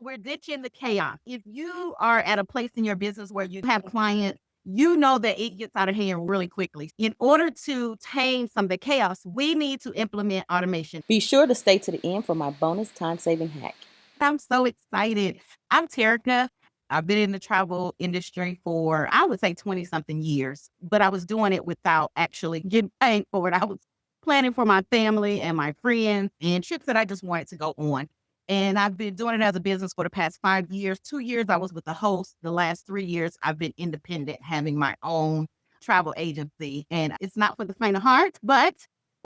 We're ditching the chaos. If you are at a place in your business where you have clients, you know that it gets out of hand really quickly. In order to tame some of the chaos, we need to implement automation. Be sure to stay to the end for my bonus time-saving hack. I'm so excited. I'm Terica. I've been in the travel industry for, I would say, 20 something years, but I was doing it without actually getting paid for it. I was planning for my family and my friends and trips that I just wanted to go on. And I've been doing it as a business for the past 5 years. 2 years, I was with the host. The last 3 years, I've been independent, having my own travel agency. And it's not for the faint of heart, but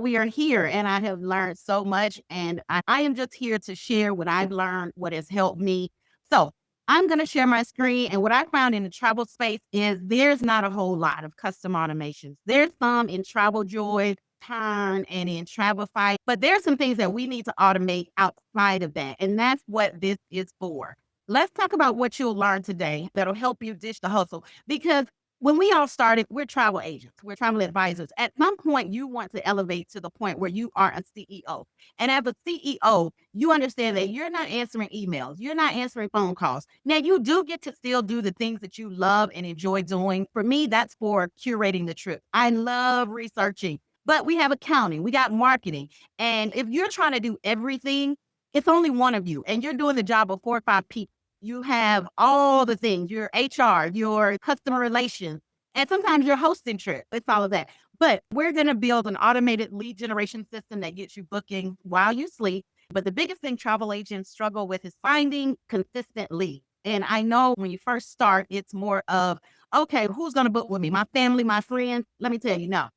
we are here and I have learned so much. And I am just here to share what I've learned, what has helped me. So I'm going to share my screen. And what I found in the travel space is there's not a whole lot of custom automations. There's some in Travel Joy, Turn, and in Travelify, but there's some things that we need to automate outside of that. And that's what this is for. Let's talk about what you'll learn today that'll help you ditch the hustle. Because when we all started, we're travel agents, we're travel advisors. At some point, you want to elevate to the point where you are a CEO. And as a CEO, you understand that you're not answering emails, you're not answering phone calls. Now, you do get to still do the things that you love and enjoy doing. For me, that's for curating the trip. I love researching, but we have accounting, we got marketing. And if you're trying to do everything, it's only one of you, and you're doing the job of 4 or 5 people. You have all the things, your HR, your customer relations, and sometimes your hosting trip. It's all of that. But we're going to build an automated lead generation system that gets you booking while you sleep. But the biggest thing travel agents struggle with is finding consistent leads. And I know when you first start, it's more of, okay, who's going to book with me? My family, my friends? Let me tell you, no,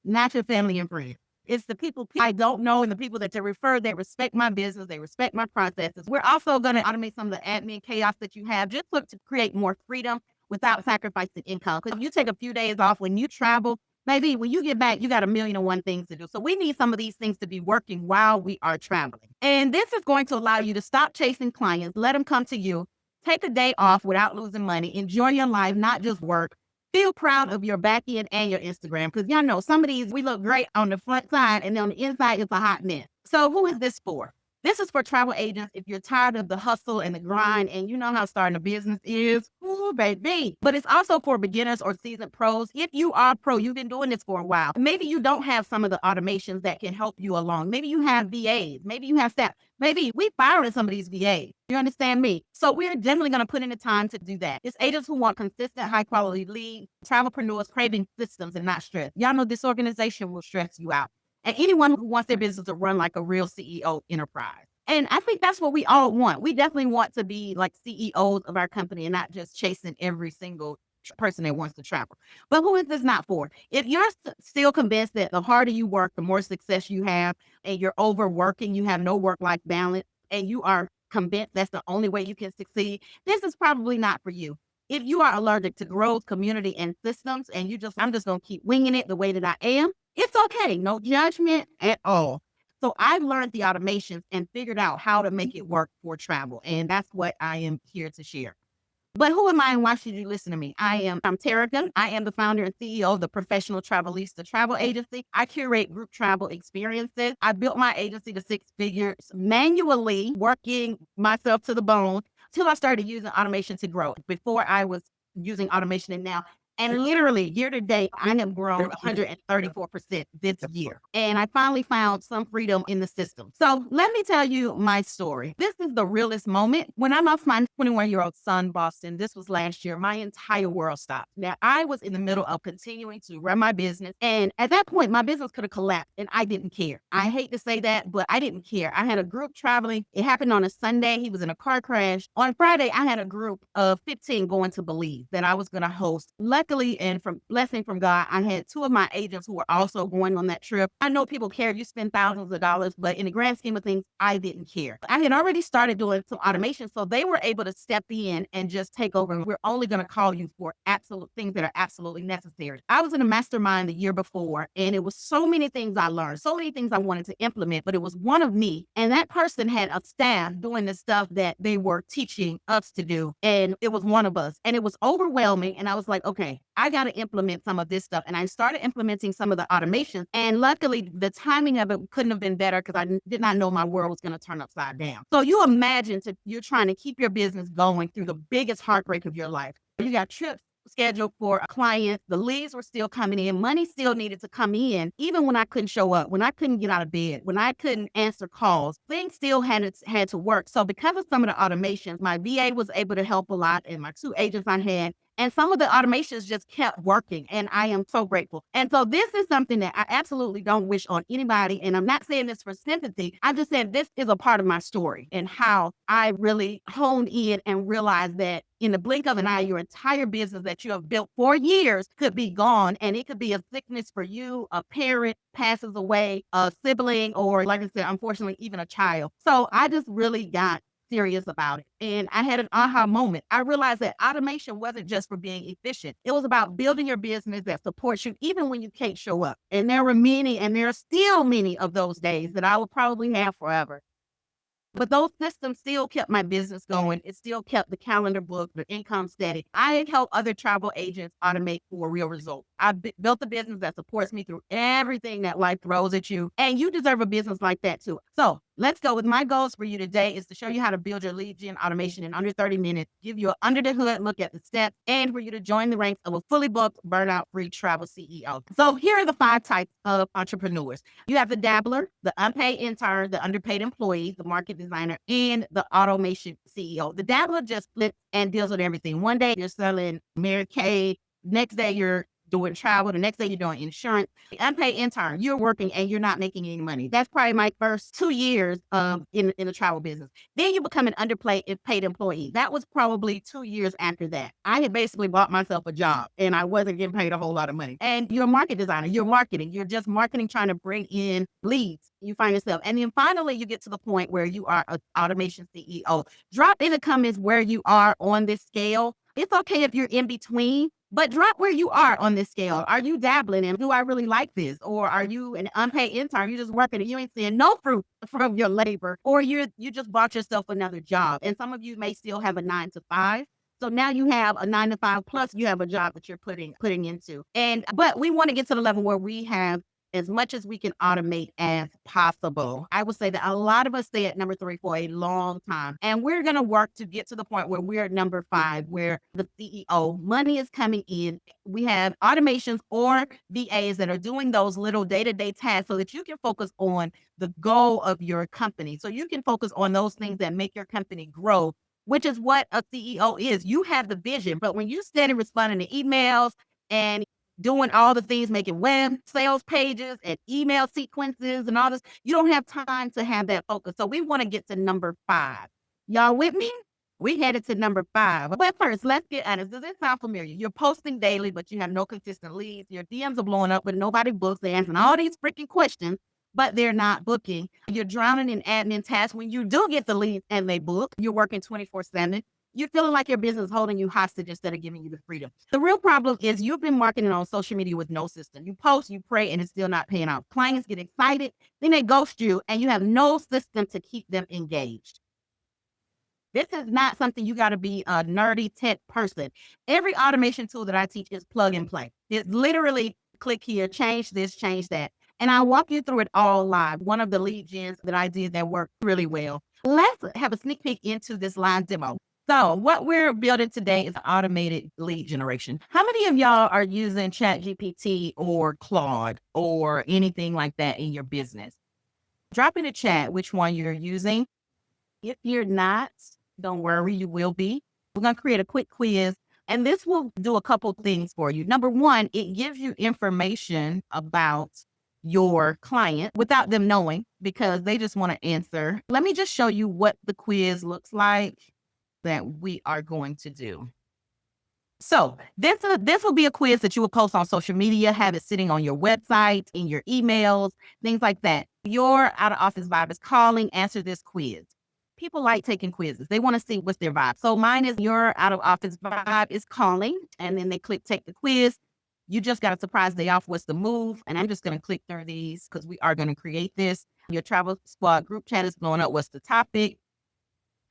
not your family and friends. It's the people I don't know and the people that they refer, they respect my business, they respect my processes. We're also going to automate some of the admin chaos that you have. Just look to create more freedom without sacrificing income. Because if you take a few days off when you travel, maybe when you get back, you got a million and one things to do. So we need some of these things to be working while we are traveling. And this is going to allow you to stop chasing clients, let them come to you, take a day off without losing money, enjoy your life, not just work. Feel proud of your back end and your Instagram, because y'all know some of these, we look great on the front side and on the inside, it's a hot mess. So who is this for? This is for travel agents. If you're tired of the hustle and the grind and you know how starting a business is, ooh, baby. But it's also for beginners or seasoned pros. If you are a pro, you've been doing this for a while. Maybe you don't have some of the automations that can help you along. Maybe you have VAs. Maybe you have staff. Maybe we firing some of these VAs. You understand me? So we're definitely going to put in the time to do that. It's agents who want consistent, high quality leads, travelpreneurs craving systems and not stress. Y'all know this organization will stress you out. And anyone who wants their business to run like a real CEO enterprise. And I think that's what we all want. We definitely want to be like CEOs of our company and not just chasing every single person that wants to travel. But who is this not for? If you're still convinced that the harder you work, the more success you have, and you're overworking, you have no work-life balance, and you are convinced that's the only way you can succeed, this is probably not for you. If you are allergic to growth, community, and systems, and I'm just going to keep winging it the way that I am, it's okay. No judgment at all. So I've learned the automations and figured out how to make it work for travel. And that's what I am here to share. But who am I and why should you listen to me? I'm Terica. I am the founder and CEO of the Professional Travelista Travel Agency. I curate group travel experiences. I built my agency to 6 figures manually, working myself to the bone till I started using automation to grow. Before I was using automation, and now, and literally year to date, I have grown 134% this year. And I finally found some freedom in the system. So let me tell you my story. This is the realest moment. When I lost my 21-year-old son, Boston, this was last year, my entire world stopped. Now, I was in the middle of continuing to run my business. And at that point, my business could have collapsed and I didn't care. I hate to say that, but I didn't care. I had a group traveling. It happened on a Sunday. He was in a car crash. On Friday, I had a group of 15 going to Belize that I was going to host. Luckily, and from blessing from God, I had 2 of my agents who were also going on that trip. I know people care if you spend thousands of dollars, but in the grand scheme of things, I didn't care. I had already started doing some automation, so they were able to step in and just take over. And we're only going to call you for absolute things that are absolutely necessary. I was in a mastermind the year before, and it was so many things I learned, so many things I wanted to implement, but it was one of me. And that person had a staff doing the stuff that they were teaching us to do. And it was one of us. And it was overwhelming. And I was like, okay, okay, I got to implement some of this stuff. And I started implementing some of the automations. And luckily, the timing of it couldn't have been better because did not know my world was going to turn upside down. So you imagine you're trying to keep your business going through the biggest heartbreak of your life. You got trips scheduled for a client. The leads were still coming in. Money still needed to come in, even when I couldn't show up, when I couldn't get out of bed, when I couldn't answer calls. Things still had to work. So because of some of the automations, my VA was able to help a lot, and my 2 agents I had. And some of the automations just kept working, and I am so grateful. And so this is something that I absolutely don't wish on anybody. And I'm not saying this for sympathy. I just said this is a part of my story and how I really honed in and realized that in the blink of an eye, your entire business that you have built for years could be gone. And it could be a sickness for you, a parent passes away, a sibling, or like I said, unfortunately, even a child. So I just really got serious about it. And I had an aha moment. I realized that automation wasn't just for being efficient. It was about building your business that supports you even when you can't show up. And there were many, and there are still many of those days that I will probably have forever. But those systems still kept my business going. It still kept the calendar booked, the income steady. I help other travel agents automate for real results. I built a business that supports me through everything that life throws at you. And you deserve a business like that too. So let's go with my goals for you today is to show you how to build your lead gen automation in under 30 minutes, give you an under the hood look at the steps, and for you to join the ranks of a fully booked, burnout free travel CEO. So here are the 5 types of entrepreneurs. You have the dabbler, the unpaid intern, the underpaid employee, the market designer, and the automation CEO. The dabbler just flips and deals with everything. One day you're selling Mary Kay, next day you're doing travel, the next day you're doing insurance. The unpaid intern, you're working and you're not making any money. That's probably my first 2 years in the travel business. Then you become an underpaid paid employee. That was probably 2 years after that. I had basically bought myself a job and I wasn't getting paid a whole lot of money. And you're a market designer, you're marketing, you're just marketing, trying to bring in leads. You find yourself. And then finally, you get to the point where you are an automation CEO. Drop income is where you are on this scale. It's okay if you're in between, but drop where you are on this scale. Are you dabbling in, do I really like this? Or are you an unpaid intern? You're just working and you ain't seeing no fruit from your labor. Or you just bought yourself another job. And some of you may still have a 9 to 5. So now you have a 9 to 5 plus you have a job that you're putting into. But we want to get to the level where we have as much as we can automate as possible. I would say that a lot of us stay at number 3 for a long time. And we're going to work to get to the point where we're at number 5, where the CEO, money is coming in. We have automations or VAs that are doing those little day-to-day tasks so that you can focus on the goal of your company. So you can focus on those things that make your company grow, which is what a CEO is. You have the vision, but when you're steady responding to emails and doing all the things, making web sales pages and email sequences and all this, you don't have time to have that focus. So we want to get to number 5. Y'all with me? We headed to number 5. But first, let's get honest. Does this sound familiar? You're posting daily, but you have no consistent leads. Your DMs are blowing up, but nobody books. They're answering all these freaking questions, but they're not booking. You're drowning in admin tasks. When you do get the leads and they book, you're working 24/7. You're feeling like your business is holding you hostage instead of giving you the freedom. The real problem is you've been marketing on social media with no system. You post, you pray, and it's still not paying off. Clients get excited, then they ghost you, and you have no system to keep them engaged. This is not something you got to be a nerdy tech person. Every automation tool that I teach is plug and play. It's literally click here, change this, change that. And I'll walk you through it all live. One of the lead gens that I did that worked really well. Let's have a sneak peek into this live demo. So what we're building today is automated lead generation. How many of y'all are using ChatGPT or Claude or anything like that in your business? Drop in the chat which one you're using. If you're not, don't worry, you will be. We're going to create a quick quiz, and this will do a couple things for you. Number 1, it gives you information about your client without them knowing because they just want to answer. Let me just show you what the quiz looks like that we are going to do. So this will be a quiz that you will post on social media, have it sitting on your website, in your emails, things like that. Your out of office vibe is calling, answer this quiz. People like taking quizzes. They want to see what's their vibe. So mine is your out of office vibe is calling, and then they click take the quiz. You just got a surprise day off. What's the move? And I'm just going to click through these because we are going to create this. Your travel squad group chat is blowing up. What's the topic?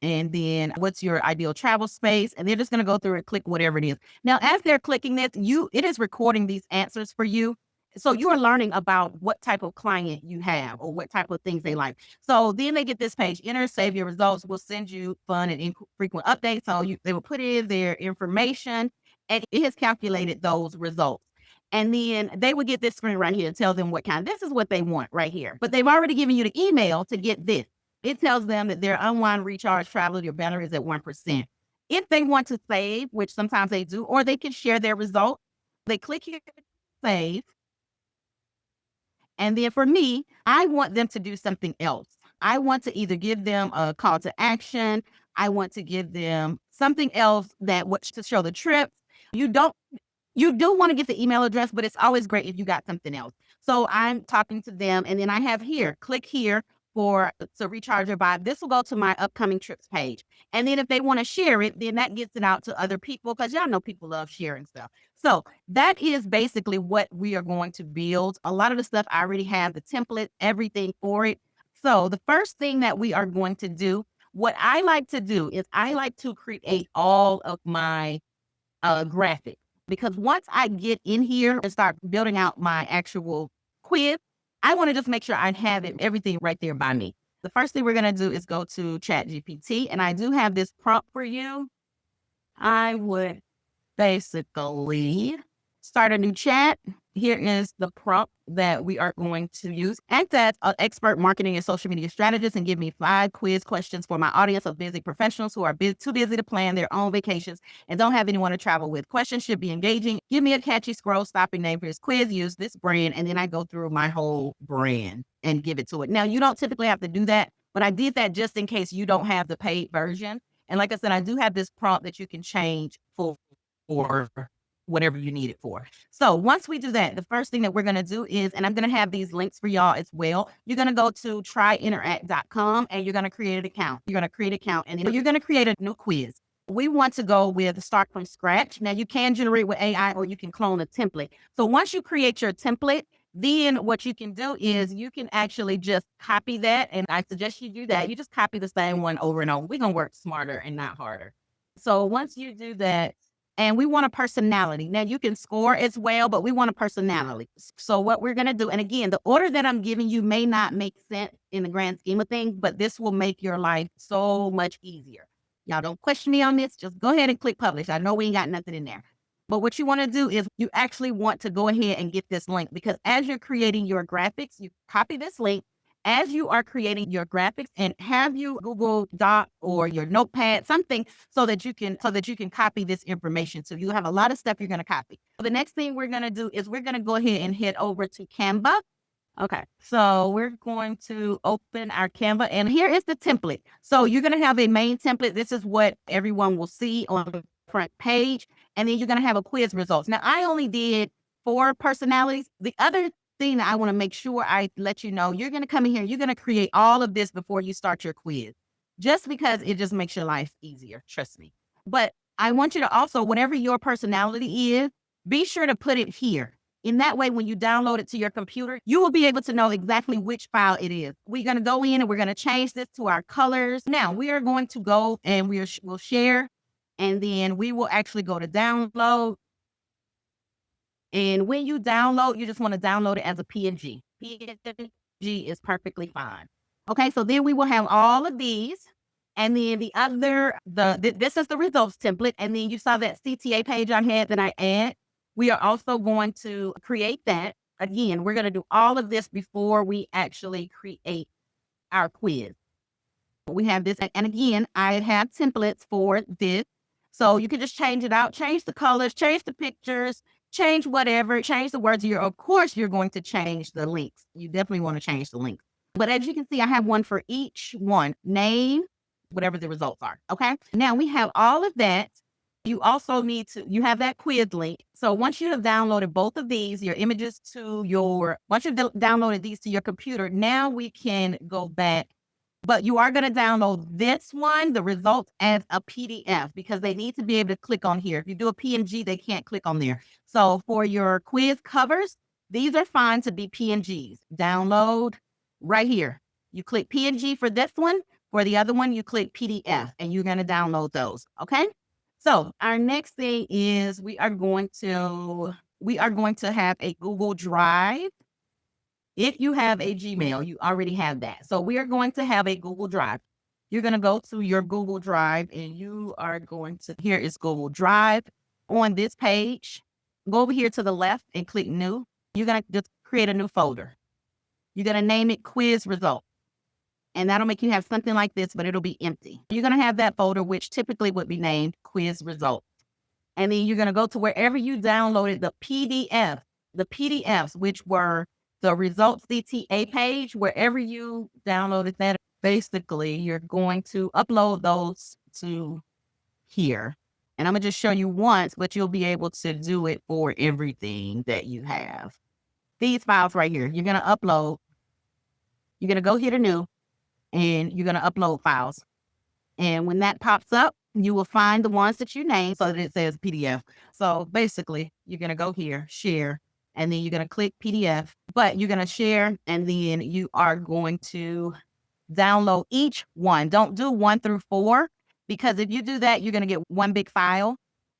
And then what's your ideal travel space? And they're just going to go through and click whatever it is. Now, as they're clicking this, it is recording these answers for you. So you are learning about what type of client you have or what type of things they like. So then they get this page, enter, save your results. We'll send you fun and infrequent updates. So they will put in their information and it has calculated those results. And then they would get this screen right here and tell them what kind. This is what they want right here. But they've already given you the email to get this. It tells them that their unwind recharge travel, your banner is at 1%. If they want to save, which sometimes they do, or they can share their results, they click here, save. And then for me, I want them to do something else. I want to either give them a call to action. I want to give them something else that to show the trips. You don't you do want to get the email address, but it's always great if you got something else. So I'm talking to them, and then I have here, click here for to recharge your vibe. This will go to my upcoming trips page. And then if they want to share it, then that gets it out to other people because y'all know people love sharing stuff. So that is basically what we are going to build. A lot of the stuff I already have, the template, everything for it. So the first thing that we are going to do, what I like to do is I like to create all of my graphics because once I get in here and start building out my actual quiz, I want to just make sure I have everything right there by me. The first thing we're going to do is go to ChatGPT, and I do have this prompt for you. I would basically start a new chat. Here is the prompt that we are going to use. Act as an expert marketing and social media strategist and give me 5 quiz questions for my audience of busy professionals who are too busy to plan their own vacations and don't have anyone to travel with. Questions should be engaging. Give me a catchy scroll stopping name for this quiz. Use this brand. And then I go through my whole brand and give it to it. Now, you don't typically have to do that, but I did that just in case you don't have the paid version. And like I said, I do have this prompt that you can change for whatever you need it for. So once we do that, the first thing that we're going to do is, and I'm going to have these links for y'all as well. You're going to go to tryinteract.com and you're going to create an account. You're going to create an account and then you're going to create a new quiz. We want to go with start from scratch. Now you can generate with AI or you can clone a template. So once you create your template, then what you can do is you can actually just copy that. And I suggest you do that. You just copy the same one over and over. We're going to work smarter and not harder. So once you do that, and we want a personality. Now you can score as well, but we want a personality. So what we're going to do, and again, the order that I'm giving you may not make sense in the grand scheme of things, but this will make your life so much easier. Y'all don't question me on this. Just go ahead and click publish. I know we ain't got nothing in there. But what you want to do is you actually want to go ahead and get this link because as you're creating your graphics, you copy this link. As you are creating your graphics and have you Google Doc or your notepad, something so that you can copy this information. So you have a lot of stuff you're going to copy. So the next thing we're going to do is we're going to go ahead and head over to Canva. Okay, so we're going to open our Canva and here is the template. So you're going to have a main template. This is what everyone will see on the front page. And then you're going to have a quiz results. Now, I only did 4 personalities. The other thing that I want to make sure I let you know, you're going to come in here, you're going to create all of this before you start your quiz, just because it just makes your life easier. Trust me. But I want you to also, whatever your personality is, be sure to put it here. In that way, when you download it to your computer, you will be able to know exactly which file it is. We're going to go in and we're going to change this to our colors. Now, we are going to go and we'll share, and then we will actually go to download. And when you download, you just want to download it as a PNG. PNG is perfectly fine. Okay, so then we will have all of these. And then this is the results template. And then you saw that CTA page I had that I add. We are also going to create that. Again, we're going to do all of this before we actually create our quiz. We have this. And again, I have templates for this. So you can just change it out, change the colors, change the pictures, change whatever, change the words. Of course, you're going to change the links. You definitely want to change the links. But as you can see, I have one for each one. Name, whatever the results are. Okay. Now we have all of that. You also you have that quiz link. So once you have downloaded both of these, your images once you've downloaded these to your computer, now we can go back. But you are going to download this one, the results, as a PDF because they need to be able to click on here. If you do a PNG, they can't click on there. So for your quiz covers, these are fine to be PNGs. Download right here. You click PNG for this one. For the other one, you click PDF and you're going to download those. Okay. So our next thing is we are going to have a Google Drive. If you have a Gmail, you already have that. So we are going to have a Google Drive. You're going to go to your Google Drive and you are going to, here is Google Drive. On this page, go over here to the left and click New. You're going to just create a new folder. You're going to name it Quiz Result. And that'll make you have something like this, but it'll be empty. You're going to have that folder, which typically would be named Quiz Result. And then you're going to go to wherever you downloaded the PDFs, which were the results CTA page, wherever you downloaded that. Basically, you're going to upload those to here. And I'm going to just show you once, but you'll be able to do it for everything that you have. These files right here, you're going to upload. You're going to go here to New, and you're going to upload files. And when that pops up, you will find the ones that you named so that it says PDF. So basically, you're going to go here, share, and then you're going to click PDF, but you're going to share, and then you are going to download each one. Don't do 1 through 4, because if you do that, you're going to get one big file,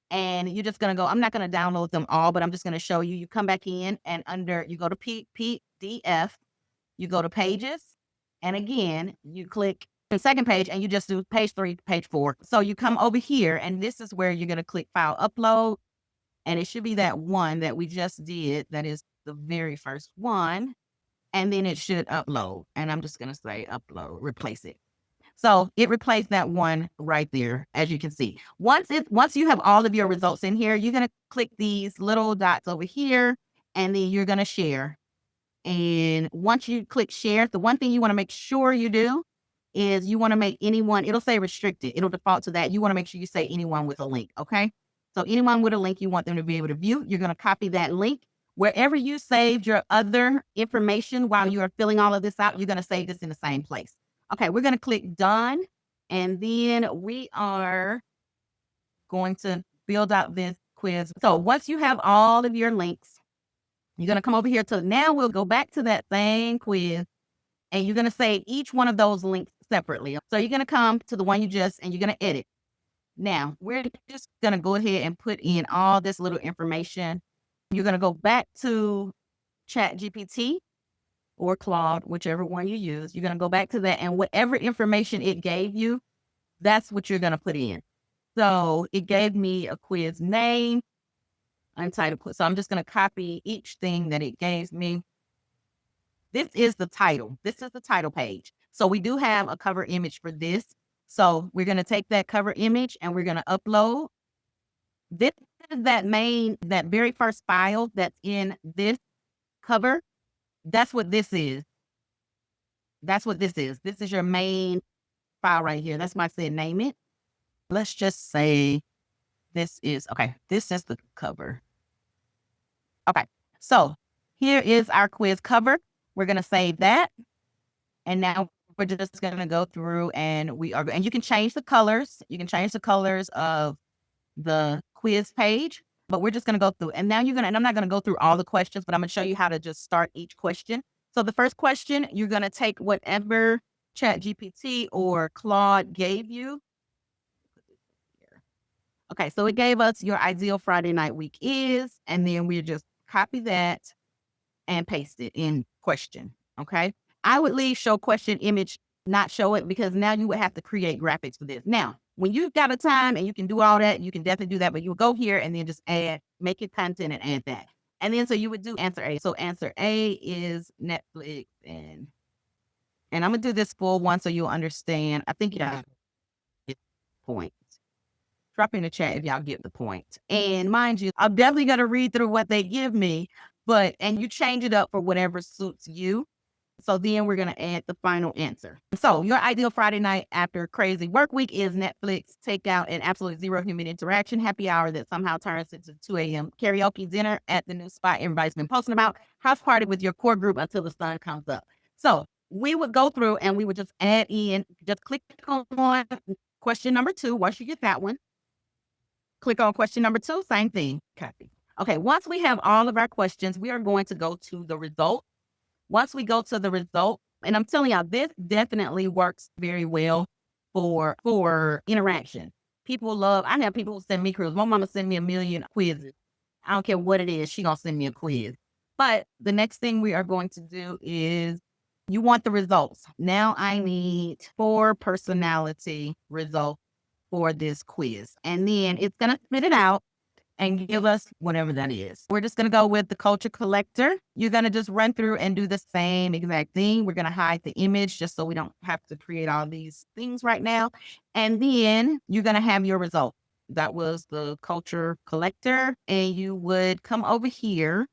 and you're just going to go, I'm not going to download them all, but I'm just going to show you. You come back in, and you go to PDF, you go to Pages, and again, you click the second page and you just do page 3, page 4. So you come over here and this is where you're going to click File Upload. And it should be that one that we just did. That is the very first one. And then it should upload. And I'm just going to say upload, replace it. So it replaced that one right there, as you can see. Once you have all of your results in here, you're going to click these little dots over here, and then you're going to share. And once you click share, the one thing you want to make sure you do is you want to make anyone, it'll say restricted. It'll default to that. You want to make sure you say anyone with a link. Okay. So anyone with a link you want them to be able to view, you're going to copy that link. Wherever you saved your other information while you are filling all of this out, you're going to save this in the same place. Okay. We're going to click done. And then we are going to build out this quiz. So once you have all of your links, you're going to come over here to, now we'll go back to that same quiz, and you're going to save each one of those links separately. So you're going to come to the one and you're going to edit. Now we're just going to go ahead and put in all this little information. You're going to go back to ChatGPT or Claude, whichever one you use. You're going to go back to that, and whatever information it gave you, that's what you're going to put in. So it gave me a quiz name, untitled. So I'm just going to copy each thing that it gave me. This is the title. This is the title page. So we do have a cover image for this. So we're going to take that cover image and we're going to upload. This is that very first file that's in this cover. That's what this is. That's what this is. This is your main file right here. That's why I said name it. Let's just say this is the cover. Okay. So here is our quiz cover. We're going to save that. And now we're just going to go through and and you can change the colors. You can change the colors of the quiz page, but we're just going to go through. And now and I'm not going to go through all the questions, but I'm going to show you how to just start each question. So the first question, you're going to take whatever ChatGPT or Claude gave you. Okay, so it gave us your ideal Friday night week is, and then we just copy that and paste it in question. Okay, I would leave show question image, not show it, because now you would have to create graphics for this. Now, when you've got a time and you can do all that, you can definitely do that, but you'll go here and then just make it content and add that. And then so you would do answer A. So answer A is Netflix, and I'm gonna do this full one so you'll understand. I think y'all get the point. Drop in the chat if y'all get the point. And mind you, I'm definitely gonna read through what they give me, and you change it up for whatever suits you. So then we're going to add the final answer. So your ideal Friday night after a crazy work week is Netflix, takeout, and absolute zero human interaction. Happy hour that somehow turns into 2 a.m. karaoke dinner at the new spot everybody's been posting about. House party with your core group until the sun comes up. So we would go through and we would just add in, just click on question number 2. Once you get that one, click on question number 2, same thing, copy. Okay, once we have all of our questions, we are going to go to the result. Once we go to the result, and I'm telling y'all, this definitely works very well for interaction. People love, I have people who send me quizzes. My mama send me a million quizzes. I don't care what it is, she gonna send me a quiz. But the next thing we are going to do is you want the results. Now I need 4 personality results for this quiz. And then it's gonna spit it out and give us whatever that is. We're just going to go with the culture collector. You're going to just run through and do the same exact thing. We're going to hide the image just so we don't have to create all these things right now. And then you're going to have your result. That was the culture collector. And you would come over here.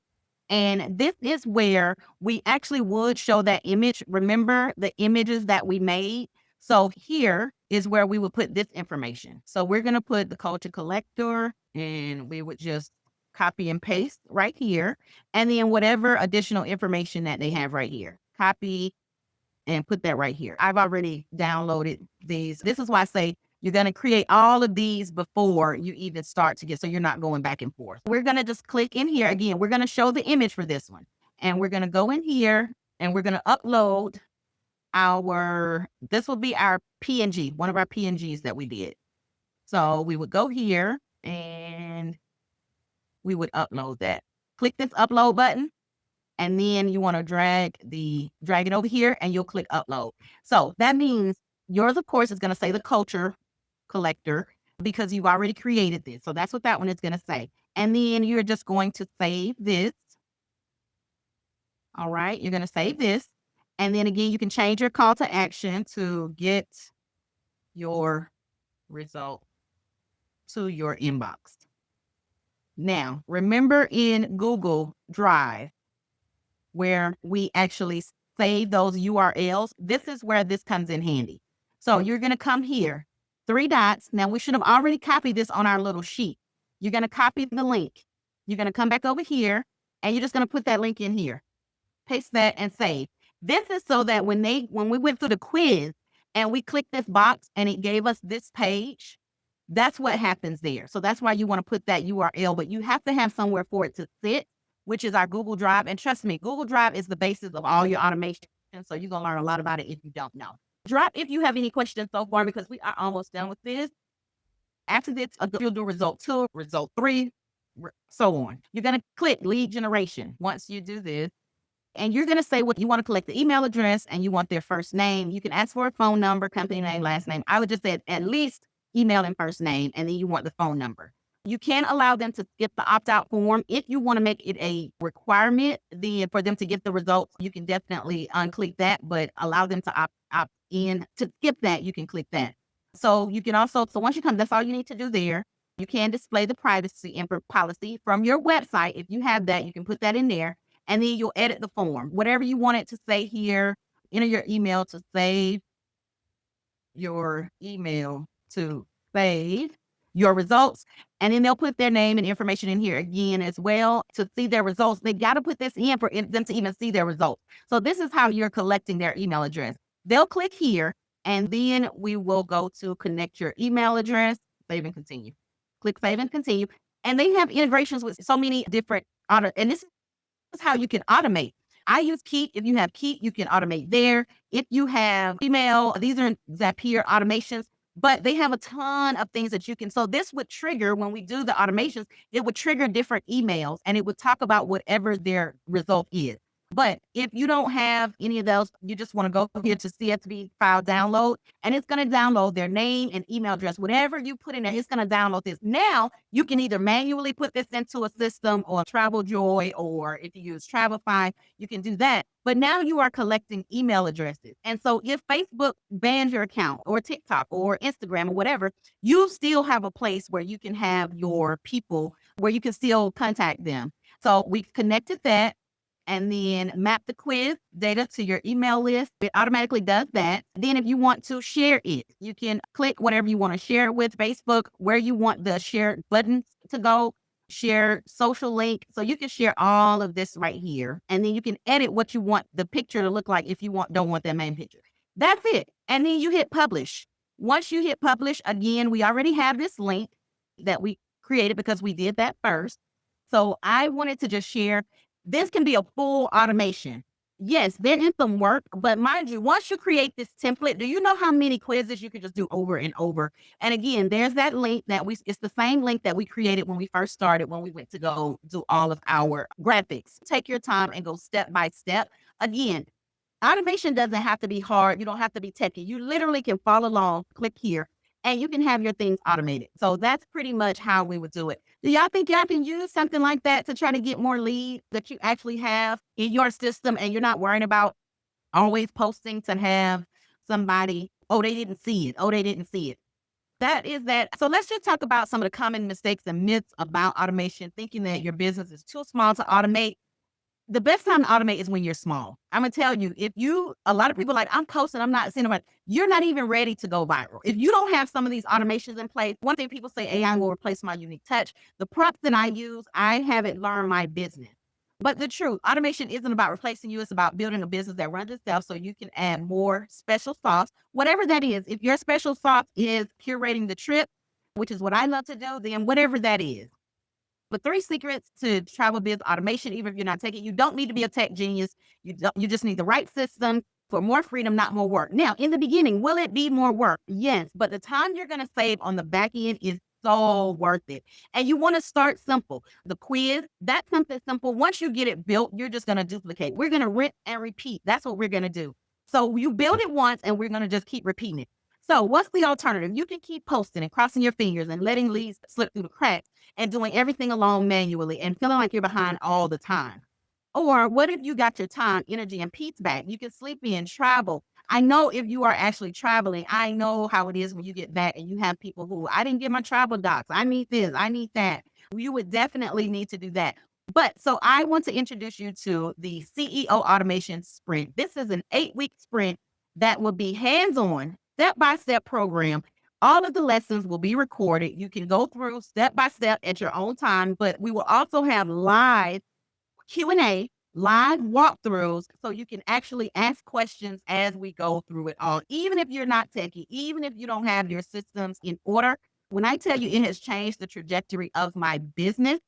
And this is where we actually would show that image. Remember the images that we made? So here is where we would put this information. So we're going to put the culture collector and we would just copy and paste right here. And then whatever additional information that they have right here, copy and put that right here. I've already downloaded these. This is why I say you're going to create all of these before you even start to get, so you're not going back and forth. We're going to just click in here. Again, we're going to show the image for this one. And we're going to go in here and we're going to upload this will be our PNG, one of our PNGs that we did. So we would go here and we would upload that. Click this upload button. And then you want to drag it over here and you'll click upload. So that means yours, of course, is going to say the culture collector because you've already created this. So that's what that one is going to say. And then you're just going to save this. All right. You're going to save this. And then again, you can change your call to action to get your result to your inbox. Now, remember in Google Drive, where we actually save those URLs, this is where this comes in handy. So you're going to come here, 3 dots. Now we should have already copied this on our little sheet. You're going to copy the link. You're going to come back over here and you're just going to put that link in here. Paste that and save. This is so that when we went through the quiz and we clicked this box and it gave us this page, that's what happens there. So that's why you want to put that URL, but you have to have somewhere for it to sit, which is our Google Drive. And trust me, Google Drive is the basis of all your automation. So you're going to learn a lot about it if you don't know. Drop if you have any questions so far, because we are almost done with this. After this, you'll do result 2, result 3, so on. You're going to click lead generation. Once you do this, and you're going to say what you want to collect, the email address, and you want their first name. You can ask for a phone number, company name, last name. I would just say at least email and first name, and then you want the phone number. You can allow them to skip the opt-out form. If you want to make it a requirement then for them to get the results, you can definitely unclick that, but allow them to opt in. To skip that, you can click that. So you can also, so once you come, that's all you need to do there. You can display the privacy policy from your website. If you have that, you can put that in there. And then you'll edit the form. Whatever you want it to say here, enter your email to save your results. And then they'll put their name and information in here again as well to see their results. They got to put this in for them to even see their results. So this is how you're collecting their email address. They'll click here and then we will go to connect your email address, save and continue. Click save and continue. And they have integrations with so many different, and this is how you can automate. I use Keep. If you have Keep, you can automate there. If you have email, these are Zapier automations, but they have a ton of things that you can. So this would trigger when we do the automations, it would trigger different emails and it would talk about whatever their result is. But if you don't have any of those, you just want to go here to CSV file download, and it's going to download their name and email address. Whatever you put in there, it's going to download this. Now you can either manually put this into a system or TravelJoy, or if you use Travelify, you can do that. But now you are collecting email addresses. And so if Facebook bans your account or TikTok or Instagram or whatever, you still have a place where you can have your people, where you can still contact them. So we've connected that. And then map the quiz data to your email list. It automatically does that. Then if you want to share it, you can click whatever you want to share it with, Facebook, where you want the share buttons to go, share social link. So you can share all of this right here. And then you can edit what you want the picture to look like if you don't want that main picture. That's it. And then you hit publish. Once you hit publish, again, we already have this link that we created because we did that first. So I wanted to just share. This can be a full automation. Yes, there is some work, but mind you, once you create this template, do you know how many quizzes you can just do over and over? And again, there's that link that it's the same link that we created when we first started, when we went to go do all of our graphics. Take your time and go step by step. Again, automation doesn't have to be hard. You don't have to be techy. You literally can follow along, click here, and you can have your things automated. So that's pretty much how we would do it. Do y'all think y'all can use something like that to try to get more leads that you actually have in your system and you're not worrying about always posting to have somebody, oh, they didn't see it. Oh, they didn't see it. That is that. So let's just talk about some of the common mistakes and myths about automation, thinking that your business is too small to automate. The best time to automate is when you're small. I'm gonna tell you, a lot of people are like, I'm posting, I'm not seeing about, you're not even ready to go viral. If you don't have some of these automations in place, one thing people say AI will replace my unique touch. The prompts that I use, I haven't learned my business. But the truth, automation isn't about replacing you. It's about building a business that runs itself so you can add more special sauce, whatever that is. If your special sauce is curating the trip, which is what I love to do, then whatever that is. But 3 secrets to travel biz automation, even if you're not taking, you don't need to be a tech genius. You just need the right system for more freedom, not more work. Now, in the beginning, will it be more work? Yes, but the time you're going to save on the back end is so worth it. And you want to start simple. The quiz, that's something simple. Once you get it built, you're just going to duplicate. We're going to rinse and repeat. That's what we're going to do. So you build it once and we're going to just keep repeating it. So what's the alternative? You can keep posting and crossing your fingers and letting leads slip through the cracks and doing everything alone manually and feeling like you're behind all the time. Or what if you got your time, energy, and peace back? You can sleep in, travel. I know if you are actually traveling, I know how it is when you get back and you have people who, I didn't get my travel docs. I need this, I need that. You would definitely need to do that. But so I want to introduce you to the CEO Automation Sprint. This is an 8-week sprint that will be hands on, step by step program. All of the lessons will be recorded. You can go through step by step at your own time, but we will also have live Q&A, live walkthroughs, so you can actually ask questions as we go through it all. Even if you're not techie, even if you don't have your systems in order, when I tell you it has changed the trajectory of my business,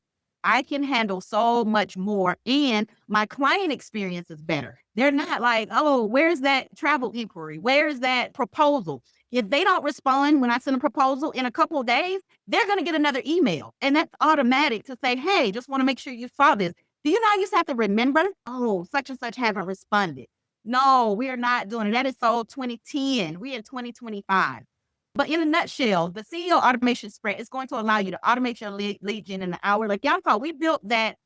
I can handle so much more and my client experience is better. They're not like, oh, where's that travel inquiry? Where's that proposal? If they don't respond when I send a proposal in a couple of days, they're going to get another email. And that's automatic to say, hey, just want to make sure you saw this. Do you know I used to have to remember? Oh, such and such haven't responded. No, we are not doing it. That is so 2010. We in 2025. But in a nutshell, the CEO automation sprint is going to allow you to automate your lead gen in an hour. Like y'all saw, we built that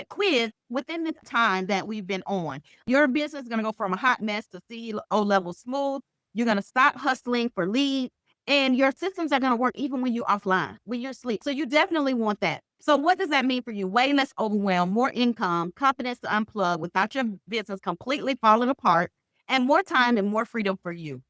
quiz within the time that we've been on. Your business is going to go from a hot mess to CEO level smooth. You're going to stop hustling for leads. And your systems are going to work even when you're offline, when you're asleep. So you definitely want that. So what does that mean for you? Way less overwhelm, more income, confidence to unplug without your business completely falling apart, and more time and more freedom for you.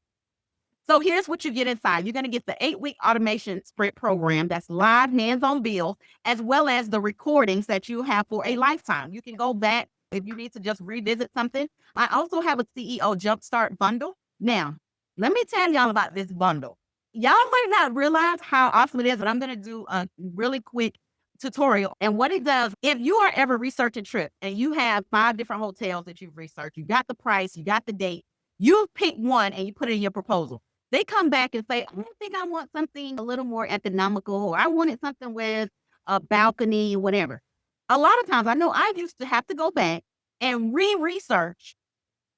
So here's what you get inside. You're going to get the 8-week automation sprint program that's live hands-on build, as well as the recordings that you have for a lifetime. You can go back if you need to just revisit something. I also have a CEO Jumpstart bundle. Now, let me tell y'all about this bundle. Y'all might not realize how awesome it is, but I'm going to do a really quick tutorial. And what it does, if you are ever researching trip and you have 5 different hotels that you've researched, you got the price, you got the date, you pick one and you put it in your proposal. They come back and say, I think I want something a little more economical, or I wanted something with a balcony, whatever. A lot of times I know I used to have to go back and research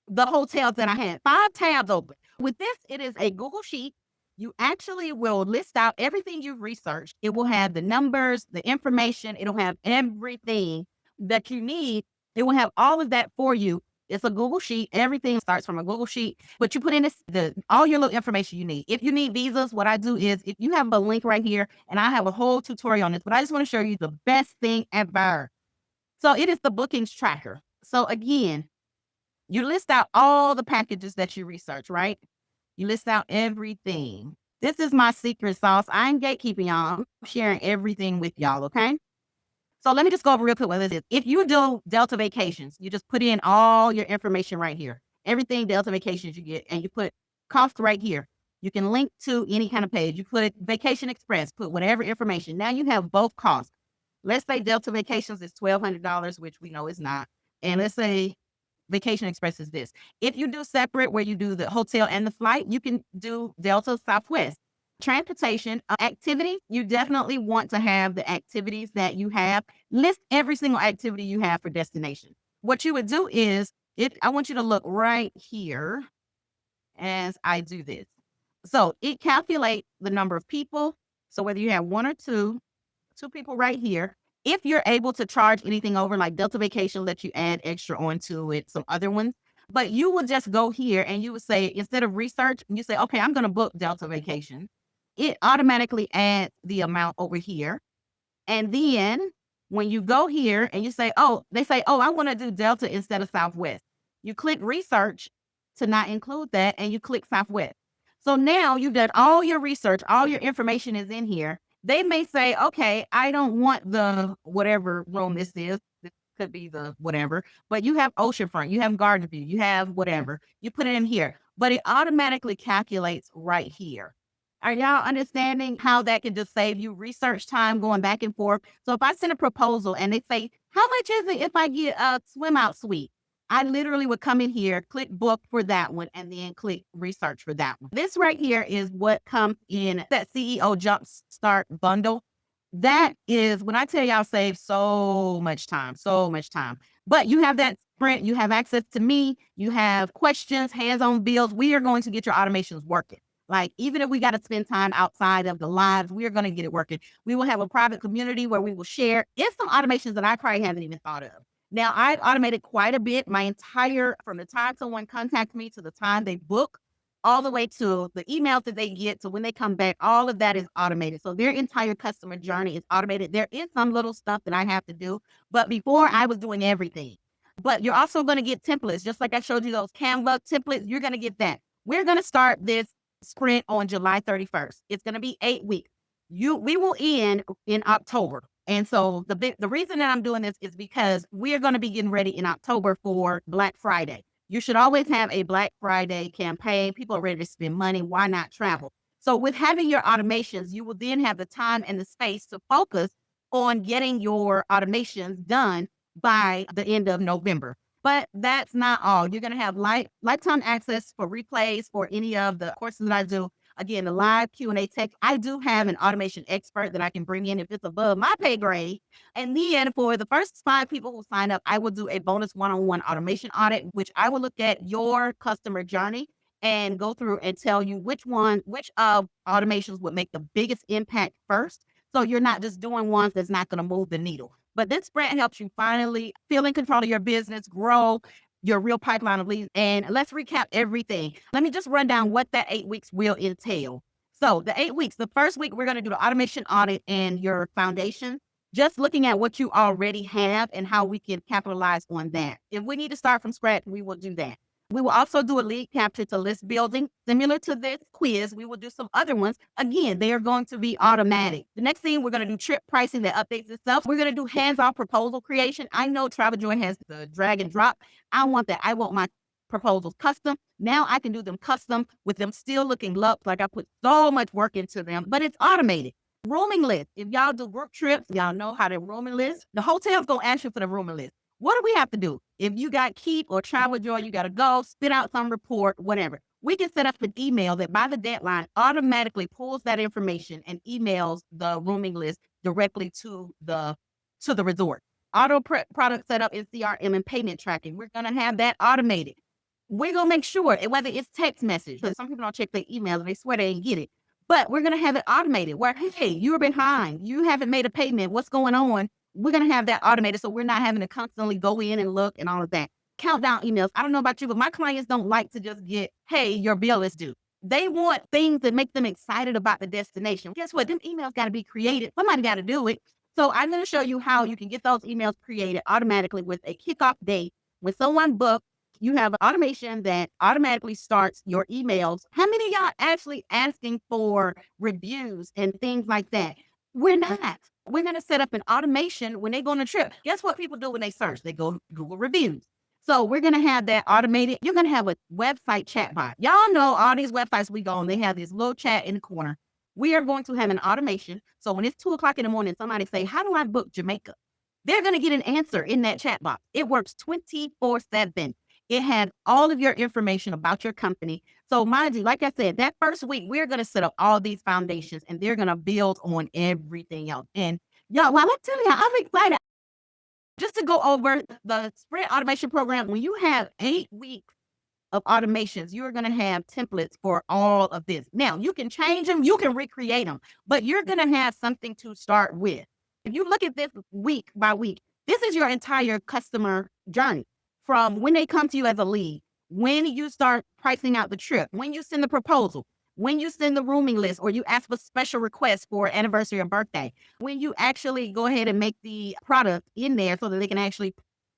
the hotels that I had, 5 tabs open. With this, it is a Google Sheet. You actually will list out everything you've researched. It will have the numbers, the information. It'll have everything that you need. It will have all of that for you. It's a Google Sheet. Everything starts from a Google Sheet, but you put in all your little information you need. If you need visas, what I do is if you have a link right here, and I have a whole tutorial on this, but I just want to show you the best thing ever. So it is the bookings tracker. So again, you list out all the packages that you research, right? You list out everything. This is my secret sauce. I ain't gatekeeping y'all. I'm sharing everything with y'all, okay? So let me just go over real quick what this is. If you do Delta Vacations, you just put in all your information right here. Everything Delta Vacations you get, and you put cost right here. You can link to any kind of page. You put Vacation Express, put whatever information. Now you have both costs. Let's say Delta Vacations is $1,200, which we know is not. And let's say Vacation Express is this. If you do separate where you do the hotel and the flight, you can do Delta, Southwest. Transportation, activities, you definitely want to have the activities that you have. List every single activity you have for destination. What you would do is, I want you to look right here as I do this. So it calculates the number of people. So whether you have one or two people right here. If you're able to charge anything over, like Delta Vacation lets you add extra onto it, some other ones. But you will just go here and you would say, instead of research, you say, okay, I'm going to book Delta Vacation. It automatically adds the amount over here. And then when you go here and you say, oh, they say, oh, I want to do Delta instead of Southwest. You click research to not include that and you click Southwest. So now you've done all your research, all your information is in here. They may say, okay, I don't want the whatever room this is. This could be the whatever, but you have oceanfront, you have garden view, you have whatever. You put it in here, but it automatically calculates right here. Are y'all understanding how that can just save you research time going back and forth? So if I send a proposal and they say, how much is it if I get a swim out suite? I literally would come in here, click book for that one, and then click research for that one. This right here is what comes in that CEO Jumpstart bundle. That is when I tell y'all save so much time, so much time. But you have that sprint, you have access to me, you have questions, hands-on builds. We are going to get your automations working. Like, even if we got to spend time outside of the lives, we are going to get it working. We will have a private community where we will share. It's some automations that I probably haven't even thought of. Now, I've automated quite a bit. From the time someone contacts me to the time they book, all the way to the emails that they get to when they come back, all of that is automated. So their entire customer journey is automated. There is some little stuff that I have to do, but before I was doing everything. But you're also going to get templates, just like I showed you those Canva templates. You're going to get that. We're going to start this sprint on July 31st. It's going to be 8 weeks. We will end in October. And so the reason that I'm doing this is because we are going to be getting ready in October for Black Friday. You should always have a Black Friday campaign. People are ready to spend money. Why not travel? So with having your automations, you will then have the time and the space to focus on getting your automations done by the end of November. But that's not all. You're going to have lifetime access for replays for any of the courses that I do. Again, the live Q&A text. I do have an automation expert that I can bring in if it's above my pay grade. And then for the first 5 people who sign up, I will do a bonus one-on-one automation audit, which I will look at your customer journey and go through and tell you which automations would make the biggest impact first. So you're not just doing ones that's not going to move the needle. But this sprint helps you finally feel in control of your business, grow your real pipeline of leads. And let's recap everything. Let me just run down what that 8 weeks will entail. So the 8 weeks, the first week, we're going to do the automation audit and your foundation, just looking at what you already have and how we can capitalize on that. If we need to start from scratch, we will do that. We will also do a lead capture to list building. Similar to this quiz, we will do some other ones. Again, they are going to be automatic. The next thing, we're going to do trip pricing that updates itself. We're going to do hands-on proposal creation. I know Travel Joy has the drag and drop. I want that. I want my proposals custom. Now I can do them custom with them still looking luxe, like I put so much work into them, but it's automated. Rooming list. If y'all do group trips, y'all know how to rooming list. The hotel's going to ask you for the rooming list. What do we have to do? If you got Keep or Travel Joy, you got to go spit out some report, whatever. We can set up an email that by the deadline automatically pulls that information and emails the rooming list directly to the resort. Auto product setup in CRM and payment tracking. We're going to have that automated. We're going to make sure, whether it's text message, because some people don't check their email and they swear they ain't get it. But we're going to have it automated where, hey, you're behind. You haven't made a payment. What's going on? We're going to have that automated so we're not having to constantly go in and look and all of that. Countdown emails. I don't know about you, but my clients don't like to just get, hey, your bill is due. They want things that make them excited about the destination. Guess what? Them emails got to be created. Somebody got to do it. So I'm going to show you how you can get those emails created automatically with a kickoff date. When someone books, you have an automation that automatically starts your emails. How many of y'all actually asking for reviews and things like that? We're not. We're going to set up an automation when they go on a trip. Guess what people do when they search? They go Google reviews. So we're going to have that automated. You're going to have a website chatbot. Y'all know all these websites we go on, they have this little chat in the corner. We are going to have an automation. So when it's 2:00 in the morning, somebody say, how do I book Jamaica? They're going to get an answer in that chat box. It works 24/7. It had all of your information about your company. So mind you, like I said, that first week, we're going to set up all these foundations and they're going to build on everything else. And y'all, while I'm telling you, I'm excited just to go over the sprint automation program. When you have 8 weeks of automations, you're going to have templates for all of this. Now, you can change them, you can recreate them, but you're going to have something to start with. If you look at this week by week, this is your entire customer journey from when they come to you as a lead, when you start pricing out the trip, when you send the proposal, when you send the rooming list, or you ask for special requests for anniversary or birthday, when you actually go ahead and make the product in there so that they can actually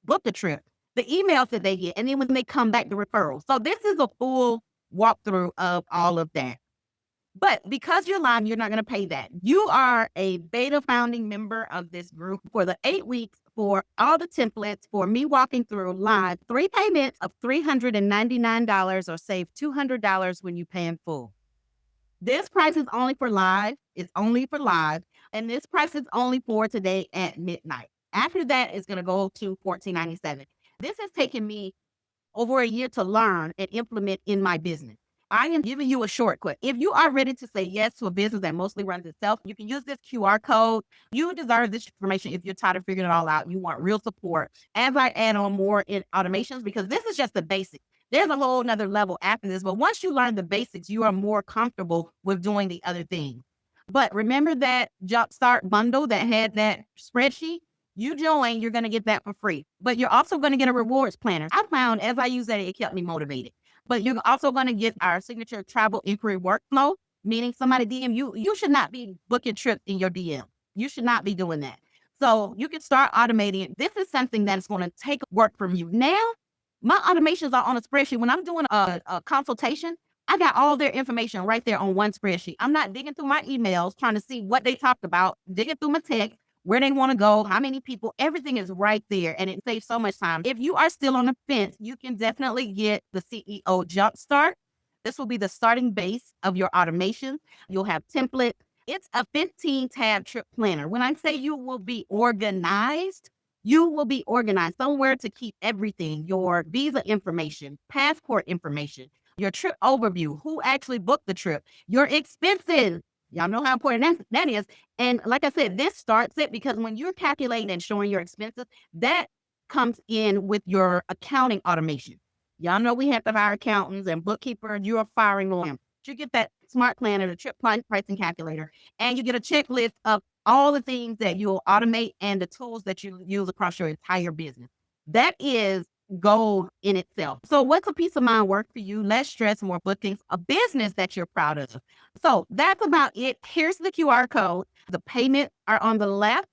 book the trip, the emails that they get, and then when they come back, the referrals. So this is a full walkthrough of all of that. But because you're live, you're not going to pay that. You are a beta founding member of this group for the 8 weeks for all the templates for me walking through live 3 payments of $399 or save $200 when you pay in full. This price is only for live. It's only for live. And this price is only for today at midnight. After that, it's going to go to $14.97. This has taken me over a year to learn and implement in my business. I am giving you a shortcut. If you are ready to say yes to a business that mostly runs itself, you can use this QR code. You deserve this information if you're tired of figuring it all out. You want real support as I add on more in automations, because this is just the basics. There's a whole nother level after this, but once you learn the basics, you are more comfortable with doing the other things. But remember that Jumpstart bundle that had that spreadsheet? You join, you're going to get that for free. But you're also going to get a rewards planner. I found as I use that, it kept me motivated. But you're also going to get our signature travel inquiry workflow, meaning somebody DM you. You should not be booking trips in your DM. You should not be doing that. So you can start automating it. This is something that's going to take work from you. Now, my automations are on a spreadsheet. When I'm doing a consultation, I got all their information right there on one spreadsheet. I'm not digging through my emails trying to see what they talked about, digging through my text, where they want to go, how many people, everything is right there, and it saves so much time. If you are still on the fence, you can definitely get the CEO Jumpstart. This will be the starting base of your automation. You'll have templates. It's a 15-tab trip planner. When I say you will be organized, you will be organized somewhere to keep everything, your visa information, passport information, your trip overview, who actually booked the trip, your expenses. Y'all know how important that is. And like I said, this starts it because when you're calculating and showing your expenses, that comes in with your accounting automation. Y'all know we have to hire accountants and bookkeepers. You are firing on them. You get that smart planner, the trip pricing calculator, and you get a checklist of all the things that you'll automate and the tools that you use across your entire business. That is gold in itself. So what's a peace of mind work for you? Less stress, more bookings, a business that you're proud of. So that's about it. Here's the QR code. The payments are on the left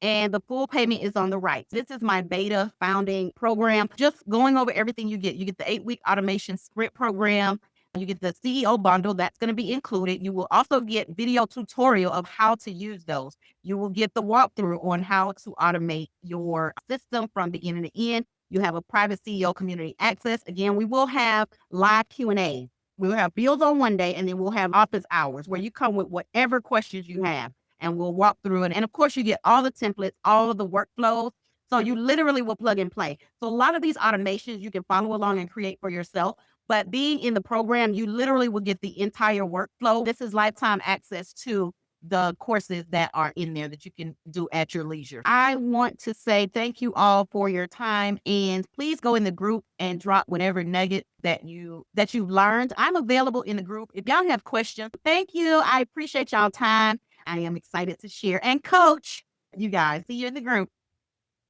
and the full payment is on the right. This is my beta founding program. Just going over everything you get. You get the 8-week automation sprint program. You get the CEO bundle that's going to be included. You will also get video tutorial of how to use those. You will get the walkthrough on how to automate your system from beginning to end. You have a private CEO community access. Again, we will have live Q&A. We'll have bills on one day, and then we'll have office hours where you come with whatever questions you have, and we'll walk through it. And of course, you get all the templates, all of the workflows. So you literally will plug and play. So a lot of these automations you can follow along and create for yourself. But being in the program, you literally will get the entire workflow. This is lifetime access to the courses that are in there that you can do at your leisure. I want to say thank you all for your time, and please go in the group and drop whatever nugget that you've learned. I'm available in the group if y'all have questions. Thank you. I appreciate y'all time. I am excited to share and coach you guys. See you in the group.